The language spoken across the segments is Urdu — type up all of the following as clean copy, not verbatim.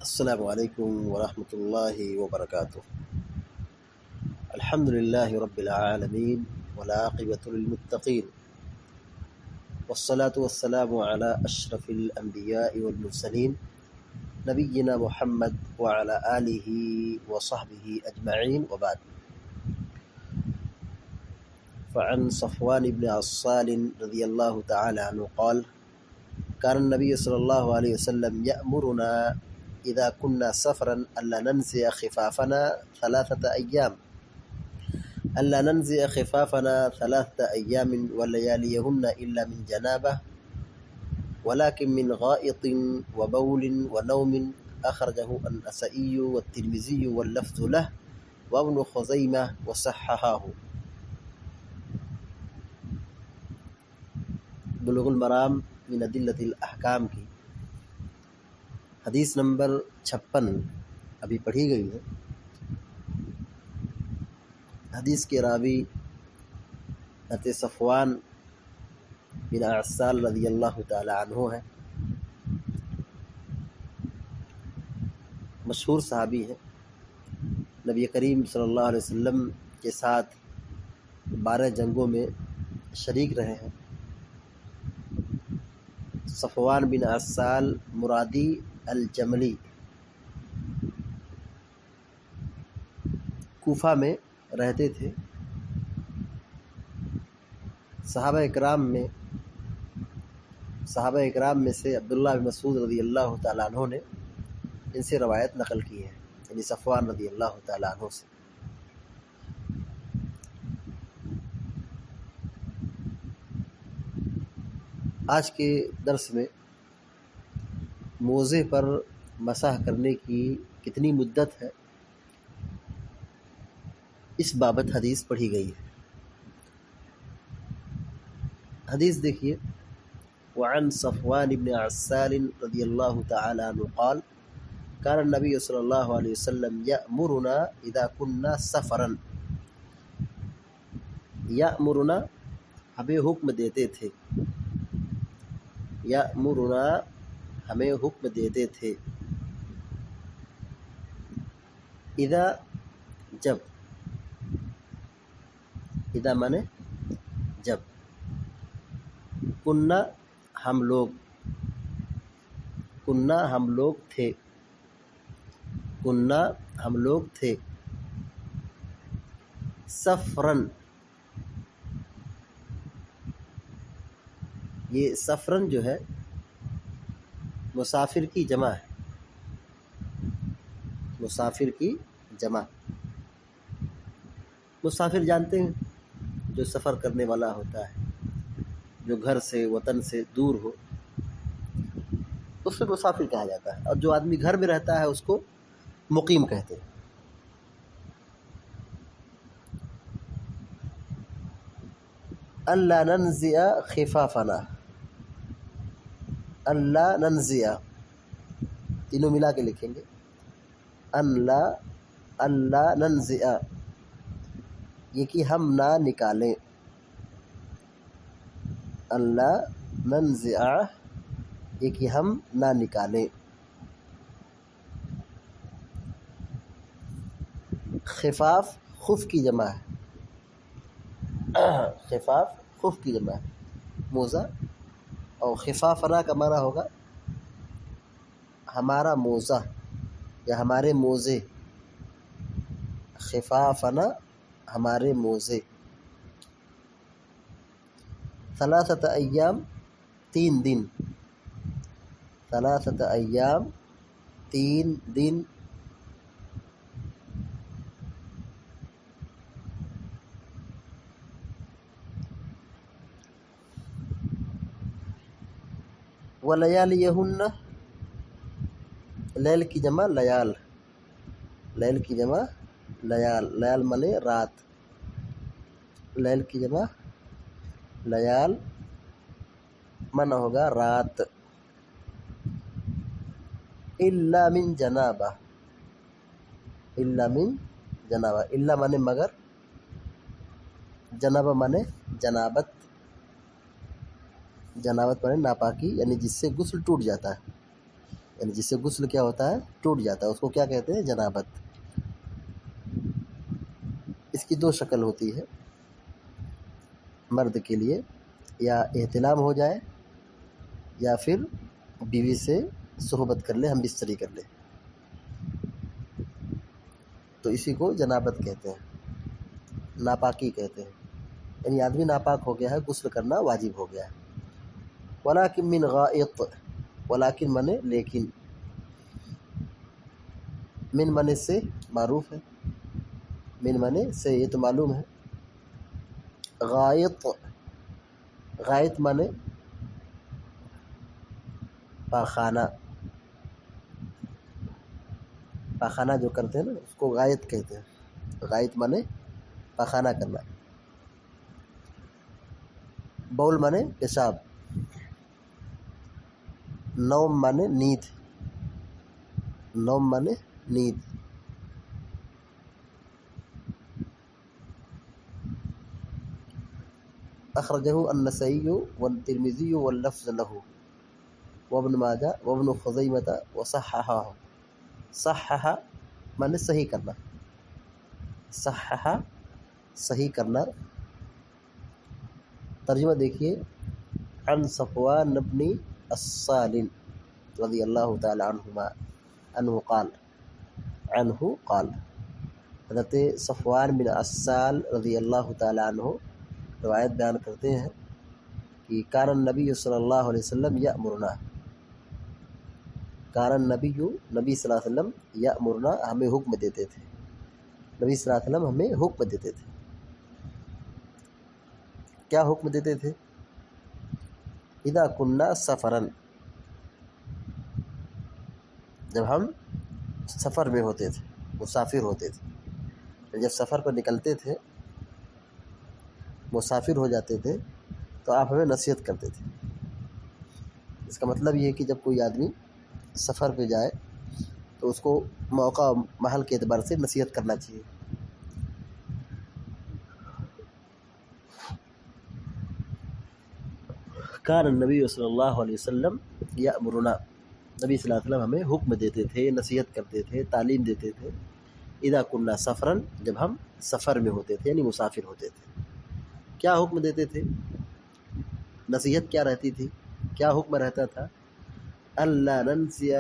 السلام علیکم ورحمۃ اللہ وبرکاتہ۔ الحمد للہ رب العالمین والعاقبۃ للمتقین والصلاة والسلام علی اشرف الانبیاء والمرسلین نبینا محمد وعلی آلہ وصحبہ اجمعین وبعد۔ فعن صفوان بن عصال رضی اللہ تعالی عنہ قال كان النبي صلى الله عليه وسلم يأمرنا إذا كنا سفرا ألا ننزع خفافنا ثلاثة أيام ولياليهن إلا من جنابة ولكن من غائط وبول ونوم، أخرجه النسائي والترمذي واللفظ له وابن خزيمة وصححه۔ بلوغ المرام من ادلۃ الاحکام کی حدیث نمبر 56 ابھی پڑھی گئی ہے۔ حدیث کے راوی حضرت صفوان بن عسال رضی اللہ تعالی عنہ ہے، مشہور صحابی ہے، نبی کریم صلی اللہ علیہ وسلم کے ساتھ 12 جنگوں میں شریک رہے ہیں۔ صفوان بن عسال مرادی الجملی کوفہ میں رہتے تھے۔ صحابہ اکرام میں سے عبداللہ بن مسعود رضی اللہ تعالیٰ عنہ نے ان سے روایت نقل کی ہے، یعنی صفوان رضی اللہ تعالیٰ عنہ سے۔ آج کے درس میں موزے پر مسح کرنے کی کتنی مدت ہے، اس بابت حدیث پڑھی گئی ہے۔ حدیث دیکھیے، وعن صفوان بن عسال رضی اللہ تعالی عنہ قال كان النبي صلی اللہ علیہ وسلم یأمرنا اذا كنا سفرا۔ یأمرنا ہمیں حکم دیتے تھے، یأمرنا ہمیں حکم دیتے تھے، اذا جب، اذا مانے جب، کننا ہم لوگ، کننا ہم لوگ تھے، کننا ہم لوگ تھے، سفرن، یہ سفرن جو ہے مسافر کی جمع ہے، مسافر کی جمع۔ مسافر جانتے ہیں جو سفر کرنے والا ہوتا ہے، جو گھر سے وطن سے دور ہو، اس سے مسافر کہا جاتا ہے، اور جو آدمی گھر میں رہتا ہے اس کو مقیم کہتے ہیں۔ الا ننزع خفافنا، الا ننزع تینوں ملا کے لکھیں گے، الا ننزع یہ کہ ہم نہ نکالیں، الا ننزع یہ کہ ہم نہ نکالیں۔ خفاف خف کی جمع ہے، خفاف خف کی جمع ہے، موزہ، اور خفافنا کا معنی ہوگا ہمارا موزہ یا ہمارے موزے، خفافنا ہمارے موزے۔ ثلاثة ایام 3 دن، ثلاثة ایام 3 دن، ولیالیہن لیل کی جمع لیال، لیل کی جمع لیال، لیال مانے رات، لیل کی جمع لیال مانا ہوگا رات۔ الا من جنابہ، الا من جنابہ، الا مانے مگر، جنابہ مانے جنابت، جنابت مانے ناپاکی، یعنی جس سے غسل ٹوٹ جاتا ہے۔ یعنی جس سے غسل کیا ہوتا ہے، ٹوٹ جاتا ہے، اس کو کیا کہتے ہیں؟ جنابت۔ اس کی دو شکل ہوتی ہے مرد کے لیے، یا احتلام ہو جائے یا پھر بیوی سے صحبت کر لے، ہم بستری کر لے، تو اسی کو جنابت کہتے ہیں، ناپاکی کہتے ہیں، یعنی آدمی ناپاک ہو گیا ہے، غسل کرنا واجب ہو گیا ہے۔ ولیکن من غائط، ولیکن منے لیکن، من منے سے معروف ہے، من منے سے یہ تو معلوم ہے، غائط، غائط منے پاخانہ، پاخانہ جو کرتے ہیں نا اس کو غائط کہتے ہیں، غائط منے پاخانہ کرنا، بول منے پیشاب، نوم منے نیند، نوم منے نیند۔ اخرجہ النسائی والترمذی واللفظ لہ وابن ماجہ وابن خزیمہ وصححہ، صححہ منے صحیح کرنا، صححہ صحیح کرنا۔ ترجمہ دیکھیے، عن صفوان بن السال رضی اللہ تعالی عنہ قال، حضرت صفوان بن السال رضی اللہ تعالی عنہ روایت بیان کرتے ہیں کہ کان النبی صلی اللہ علیہ وسلم یأمرنا، کان النبی، نبی صلی اللہ علیہ وسلم، یأمرنا ہمیں حکم دیتے تھے، نبی صلی اللہ علیہ وسلم ہمیں حکم دیتے تھے۔ کیا حکم دیتے تھے؟ اذا کننا سفرا، جب ہم سفر میں ہوتے تھے، مسافر ہوتے تھے، جب سفر پر نکلتے تھے، مسافر ہو جاتے تھے، تو آپ ہمیں نصیحت کرتے تھے۔ اس کا مطلب یہ ہے کہ جب کوئی آدمی سفر پہ جائے تو اس کو موقع محل کے اعتبار سے نصیحت کرنا چاہیے۔ کان النبی صلی اللہ علیہ وسلم یأمرنا، نبی صلی اللہ علیہ وسلم ہمیں حکم دیتے تھے، نصیحت کرتے تھے، تعلیم دیتے تھے، اذا کننا سفرا، جب ہم سفر میں ہوتے تھے، یعنی مسافر ہوتے تھے۔ کیا حکم دیتے تھے؟ نصیحت کیا رہتی تھی؟ کیا حکم رہتا تھا؟ الا ننسی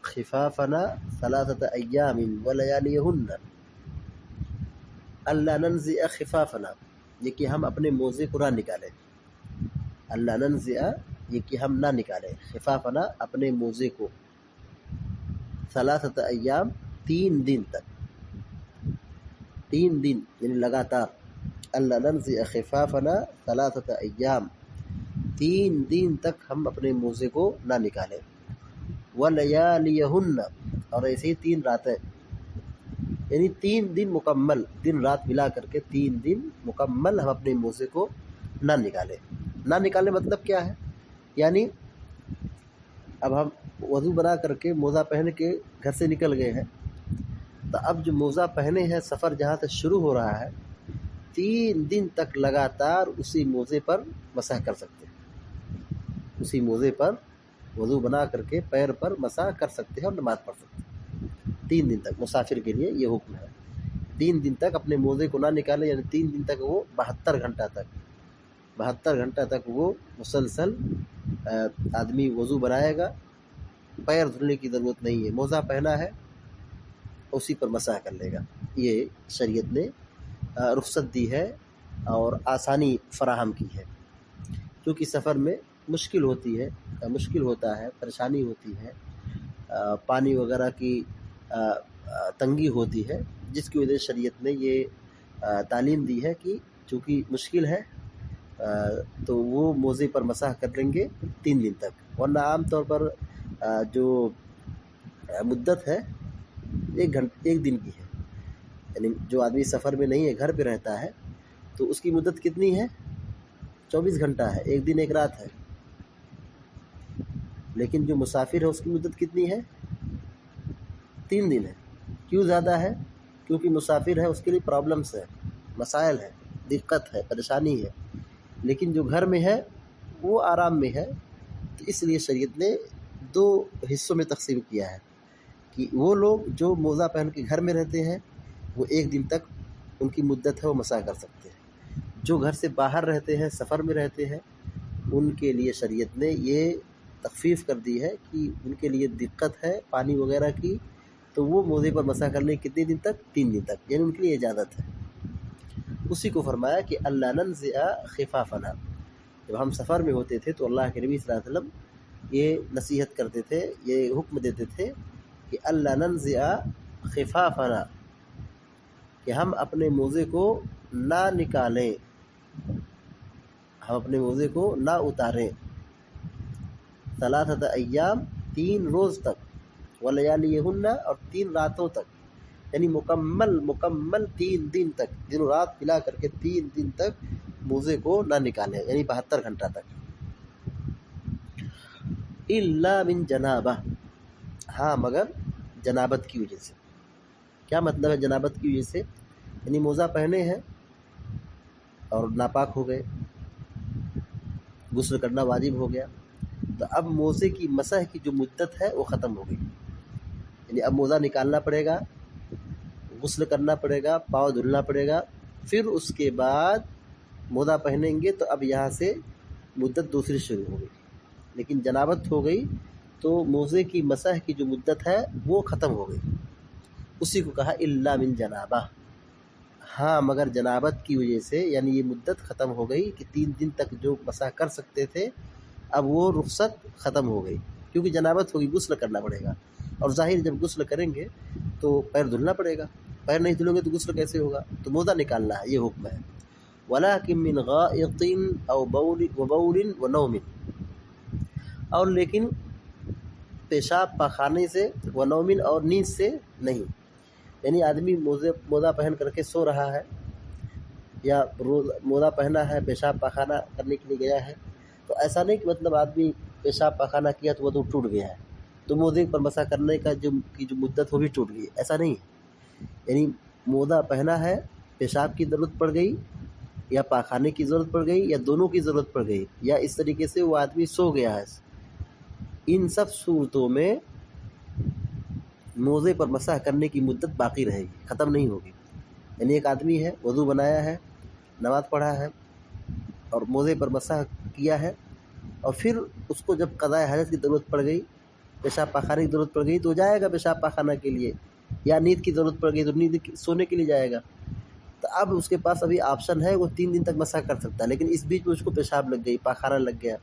خفافنا ثلاثة ایام ولیالیہن، الا ننزع خفافنا، یہ کہ ہم اپنے موزے کو نہ نکالیں، الا ننزع یہ کہ ہم نہ نکالیں، خفافنا اپنے موزے کو، ثلاثة ایام 3 دن تک، 3 دن یعنی لگاتار، الا ننزع خفافنا 3 ایام، 3 دن تک ہم اپنے موزے کو نہ نکالیں، ولیالیہن، اور ایسے ہی 3 راتیں، یعنی 3 دن مکمل، دن رات ملا کر کے 3 دن مکمل ہم اپنے موزے کو نہ نکالیں۔ نہ نکالنے مطلب کیا ہے؟ یعنی اب ہم وضو بنا کر کے موزہ پہن کے گھر سے نکل گئے ہیں، تو اب جو موزہ پہنے ہیں، سفر جہاں سے شروع ہو رہا ہے، 3 دن تک لگاتار اسی موزے پر مسح کر سکتے ہیں، اسی موزے پر وضو بنا کر کے پیر پر مسح کر سکتے ہیں اور نماز پڑھ سکتے ہیں 3 دن تک۔ مسافر کے لیے یہ حکم ہے، 3 دن تک اپنے موزے کو نہ نکالے، یعنی 3 دن تک وہ 72 گھنٹہ تک، 72 گھنٹہ تک وہ مسلسل آدمی وضو بنائے گا، پیر دھلنے کی ضرورت نہیں ہے، موزہ پہنا ہے اسی پر مسح کر لے گا۔ یہ شریعت نے رخصت دی ہے اور آسانی فراہم کی ہے، کیونکہ سفر میں مشکل ہوتی ہے، مشکل ہوتا ہے، پریشانی ہوتی ہے، پانی وغیرہ کی تنگی ہوتی ہے، جس کی وجہ سے شریعت نے یہ تعلیم دی ہے کہ چونکہ مشکل ہے تو وہ موزے پر مسح کر لیں گے 3 دن تک، ورنہ عام طور پر جو مدت ہے 1 دن کی ہے، یعنی جو آدمی سفر میں نہیں ہے، گھر پہ رہتا ہے، تو اس کی مدت کتنی ہے؟ 24 گھنٹہ ہے، 1 دن 1 رات ہے، لیکن جو مسافر ہے اس کی مدت کتنی ہے؟ 3 دن ہے۔ کیوں زیادہ ہے؟ کیونکہ مسافر ہے، اس کے لیے پرابلمس ہے، مسائل ہے، دقت ہے، پریشانی ہے، لیکن جو گھر میں ہے وہ آرام میں ہے، تو اس لیے شریعت نے دو حصوں میں تقسیم کیا ہے کہ وہ لوگ جو موزہ پہن کے گھر میں رہتے ہیں وہ 1 دن تک ان کی مدت ہے وہ مسح کر سکتے ہیں، جو گھر سے باہر رہتے ہیں، سفر میں رہتے ہیں، ان کے لیے شریعت نے یہ تخفیف کر دی ہے کہ ان کے لیے دقت ہے پانی وغیرہ کی، تو وہ موزے پر مسح کر لیں کتنے دن تک؟ 3 دن تک، یعنی ان کے لیے اجازت ہے۔ اسی کو فرمایا کہ اللہ ننزع خفافنا، جب ہم سفر میں ہوتے تھے تو اللہ کے نبی صلی اللہ علیہ وسلم یہ نصیحت کرتے تھے، یہ حکم دیتے تھے کہ اللہ ننزع خفافنا، کہ ہم اپنے موزے کو نہ نکالیں، ہم اپنے موزے کو نہ اتاریں، 3 ایام 3 روز تک، ولیالیہن اور 3 راتوں تک، یعنی مکمل 3 دن تک، دن و رات ملا کر کے 3 دن تک موزے کو نہ نکالیں، یعنی 72 گھنٹہ تک۔ الا من جنابہ، ہاں مگر جنابت کی وجہ سے۔ کیا مطلب ہے جنابت کی وجہ سے؟ یعنی موزہ پہنے ہیں اور ناپاک ہو گئے، غسل کرنا واجب ہو گیا، تو اب موزے کی مسح کی جو مدت ہے وہ ختم ہو گئی، یعنی اب موزہ نکالنا پڑے گا، غسل کرنا پڑے گا، پاؤں دھلنا پڑے گا، پھر اس کے بعد موزہ پہنیں گے تو اب یہاں سے مدت دوسری شروع ہو گئی۔ لیکن جنابت ہو گئی تو موزے کی مسح کی جو مدت ہے وہ ختم ہو گئی، اسی کو کہا الا من جنابہ، ہاں مگر جنابت کی وجہ سے، یعنی یہ مدت ختم ہو گئی کہ 3 دن تک جو مسح کر سکتے تھے اب وہ رخصت ختم ہو گئی، کیونکہ جنابت ہوگی، غسل کرنا پڑے گا، اور ظاہر جب غسل کریں گے تو پیر دھلنا پڑے گا، پیر نہیں دھلیں گے تو غسل کیسے ہوگا؟ تو موزہ نکالنا ہے، یہ حکم ہے۔ وَلَٰكِن مِّن غَائِطٍ أَوْ بَوْلٍ وَنَوْمٍ، اور لیکن پیشاب پاخانے سے، ونومن اور نیند سے نہیں، یعنی آدمی موزہ پہن کر کے سو رہا ہے یا موزہ پہنا ہے پیشاب پاخانہ کرنے کے لیے گیا ہے، تو ایسا نہیں کہ مطلب آدمی پیشاب پاخانہ کیا تو وہ تو ٹوٹ گیا ہے تو موزے پر مسح کرنے کا جو مدت وہ بھی ٹوٹ گئی، ایسا نہیں ہے، یعنی موزہ پہنا ہے، پیشاب کی ضرورت پڑ گئی یا پاخانے کی ضرورت پڑ گئی یا دونوں کی ضرورت پڑ گئی یا اس طریقے سے وہ آدمی سو گیا ہے، ان سب صورتوں میں موزے پر مسح کرنے کی مدت باقی رہے گی، ختم نہیں ہوگی۔ یعنی ایک آدمی ہے، وضو بنایا ہے، نماز پڑھا ہے اور موزے پر مسح کیا ہے، اور پھر اس کو جب قضاء حاجت کی ضرورت پڑ گئی، پیشاب پاخانے کی ضرورت پڑ گئی تو جائے گا پیشاب پاخانہ کے لیے، یا نیند کی ضرورت پڑ گئی تو نیند سونے کے لیے جائے گا، تو اب اس کے پاس ابھی آپشن ہے، وہ 3 دن تک مسح کر سکتا ہے، لیکن اس بیچ میں اس کو پیشاب لگ گئی، پاخانہ لگ گیا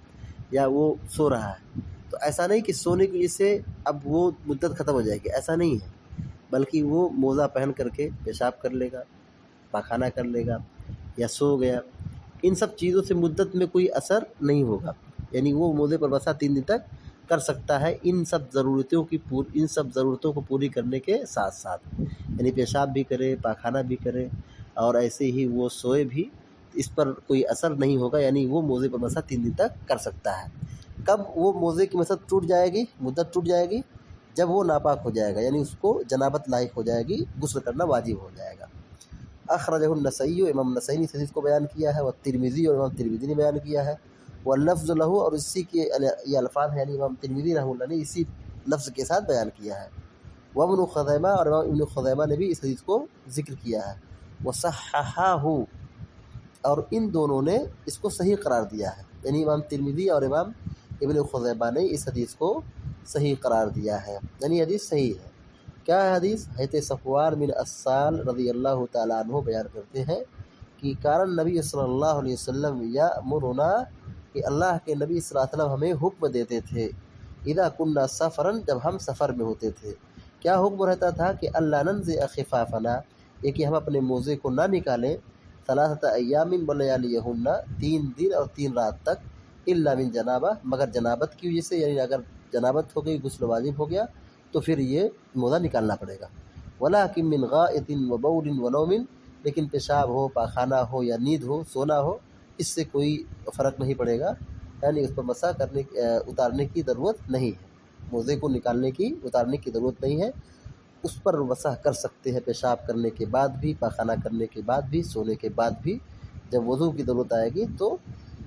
یا وہ سو رہا ہے، تو ایسا نہیں کہ سونے کی وجہ سے اب وہ مدت ختم ہو جائے گی، ایسا نہیں ہے، بلکہ وہ موزہ پہن کر کے پیشاب کر لے گا، پاخانہ کر لے گا یا سو گیا، ان سب چیزوں سے مدت میں کوئی اثر نہیں ہوگا، یعنی وہ موزے پر مسح 3 دن تک کر سکتا ہے، ان سب ضرورتوں کو پوری کرنے کے ساتھ ساتھ، یعنی پیشاب بھی کرے، پاخانہ بھی کرے اور ایسے ہی وہ سوئے بھی، اس پر کوئی اثر نہیں ہوگا، یعنی وہ موزے پر مسح 3 دن تک کر سکتا ہے۔ کب وہ موزے کی مسح ٹوٹ جائے گی، مدت ٹوٹ جائے گی؟ جب وہ ناپاک ہو جائے گا، یعنی اس کو جنابت لاحق ہو جائے گی، غسل کرنا واجب ہو جائے گا۔ اخرجہ النسائی، امام نسائی نے اس حدیث کو بیان کیا ہے، والترمذی، اور امام ترمذی نے بیان کیا ہے، واللفظ لہ، اور اسی کے یہ الفاظ ہیں، یعنی امام ترمذی رحمہ اللہ نے اسی لفظ کے ساتھ بیان کیا ہے، وابن خزیمہ، اور امام ابن خزیمہ نے بھی اس حدیث کو ذکر کیا ہے، وصححہ، اور ان دونوں نے اس کو صحیح قرار دیا ہے، یعنی امام ترمذی اور امام ابن خزیمہ نے اس حدیث کو صحیح قرار دیا ہے، یعنی حدیث صحیح ہے۔ کیا ہے حدیث؟ حضرت صفوان بن عسال رضی اللہ تعالیٰ عنہ بیان کرتے ہیں کہ کارن نبی صلی اللہ علیہ وسلم یأمرنا، کہ اللہ کے نبی صلی اللہ علیہ وسلم ہمیں حکم دیتے تھے، اذا کننا سفرا، جب ہم سفر میں ہوتے تھے، کیا حکم رہتا تھا کہ اللہ ننزع خفافنا، یہ کہ ہم اپنے موزے کو نہ نکالیں، 3 ایام ولیالیہن، 3 دن اور 3 رات تک، الا من جنابہ، مگر جنابت کی وجہ سے، یعنی اگر جنابت ہو گئی، غسل واجب ہو گیا تو پھر یہ موزہ نکالنا پڑے گا۔ ولیکن من غائط وبول ونوم، لیکن پیشاب ہو، پاخانہ ہو یا نیند ہو، سونا ہو، اس سے کوئی فرق نہیں پڑے گا، یعنی اس پر مسح اتارنے کی ضرورت نہیں ہے، موزے کو اتارنے کی ضرورت نہیں ہے، اس پر مسح کر سکتے ہیں، پیشاب کرنے کے بعد بھی، پاخانہ کرنے کے بعد بھی، سونے کے بعد بھی، جب وضو کی ضرورت آئے گی تو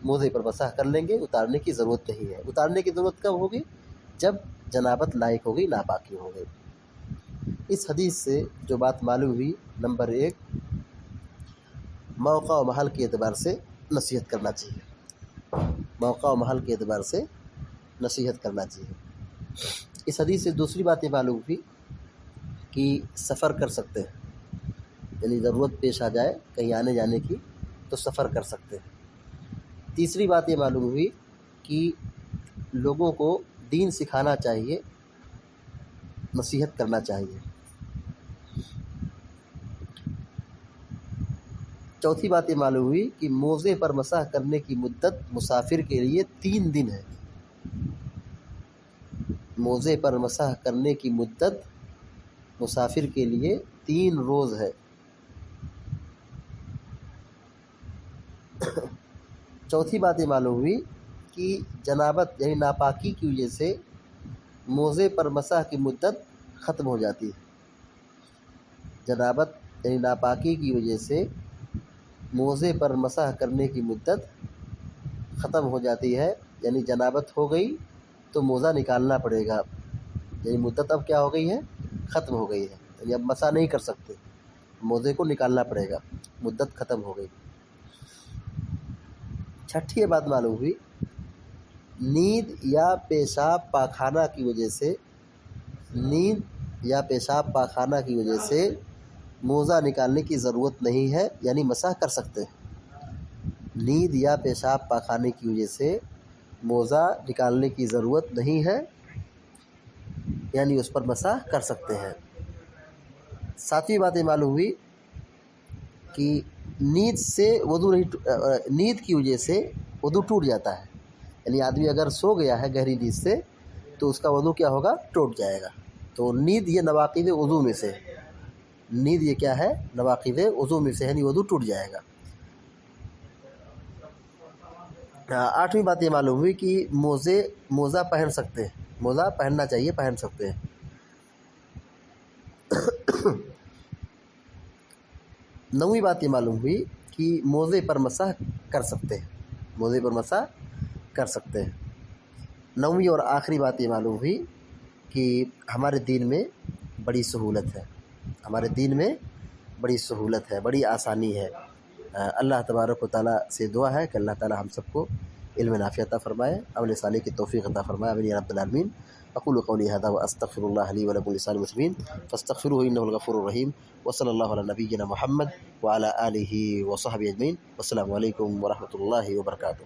موزے پر مسح کر لیں گے، اتارنے کی ضرورت نہیں ہے۔ اتارنے کی ضرورت کب ہوگی؟ جب جنابت لائق ہو گئی، ناپاکی ہو گئی۔ اس حدیث سے جو بات معلوم ہوئی، نمبر 1، موقع و محل کے اعتبار سے نصیحت کرنا چاہیے، موقع و محل کے اعتبار سے نصیحت کرنا چاہیے۔ اس حدیث سے دوسری بات یہ معلوم ہوئی کہ سفر کر سکتے ہیں، یعنی ضرورت پیش آ جائے کہیں آنے جانے کی تو سفر کر سکتے ہیں۔ تیسری بات یہ معلوم ہوئی کہ لوگوں کو دین سکھانا چاہیے، نصیحت کرنا چاہیے۔ چوتھی بات یہ معلوم ہوئی کہ موزے پر مسح کرنے کی مدت مسافر کے لیے 3 دن ہے، موزے پر مسح کرنے کی مدت مسافر کے لیے 3 روز ہے۔ چوتھی بات یہ معلوم ہوئی کہ جنابت یعنی ناپاکی کی وجہ سے موزے پر مسح کی مدت ختم ہو جاتی ہے، جنابت یعنی ناپاکی کی وجہ سے موزے پر مسح کرنے کی مدت ختم ہو جاتی ہے، یعنی جنابت ہو گئی تو موزہ نکالنا پڑے گا، یعنی مدت اب کیا ہو گئی ہے، ختم ہو گئی ہے، یعنی اب مسح نہیں کر سکتے، موزے کو نکالنا پڑے گا، مدت ختم ہو گئی۔ چھٹی بات معلوم ہوئی، نیند یا پیشاب پاخانہ کی وجہ سے، نیند یا پیشاب پاخانہ کی وجہ سے موزہ نکالنے کی ضرورت نہیں ہے، یعنی مسح کر سکتے ہیں۔ نیند یا پیشاب پاخانے کی وجہ سے موزہ نکالنے کی ضرورت نہیں ہے، یعنی اس پر مسح کر سکتے ہیں۔ ساتویں بات یہ معلوم ہوئی کہ نیند سے وضو نہیں، نیند کی وجہ سے وضو ٹوٹ جاتا ہے، یعنی آدمی اگر سو گیا ہے گہری نیند سے تو اس کا وضو کیا ہوگا، ٹوٹ جائے گا۔ تو نیند یہ نواقض وضو میں سے، نیند یہ کیا ہے، نواقض وضو میں سے، یعنی وضو ٹوٹ جائے گا۔ 8ویں بات یہ معلوم ہوئی کہ موزہ پہن سکتے ہیں، موزہ پہننا چاہیے، پہن سکتے ہیں۔ 9ویں بات یہ معلوم ہوئی کہ موزے پر مسح کر سکتے ہیں، موزے پر مسح کر سکتے ہیں۔ 9ویں اور آخری بات یہ معلوم ہوئی کہ ہمارے دین میں بڑی سہولت ہے، ہمارے دین میں بڑی سہولت ہے، بڑی آسانی ہے۔ اللہ تبارک و تعالیٰ سے دعا ہے کہ اللہ تعالیٰ ہم سب کو علم نافع عطا فرمائے، عمل صالح کی توفیق عطا فرمائے، آمین یا رب العالمین۔ اقول قولی ھذا واستغفر اللہ لی ولکم ولسائر المسلمین فاستغفروہ انہ الغفور الرحیم، وصلی اللہ علی نبینا محمد وعلی آلہ وصحبہ اجمعین۔ والسلام علیکم ورحمۃ اللہ وبرکاتہ۔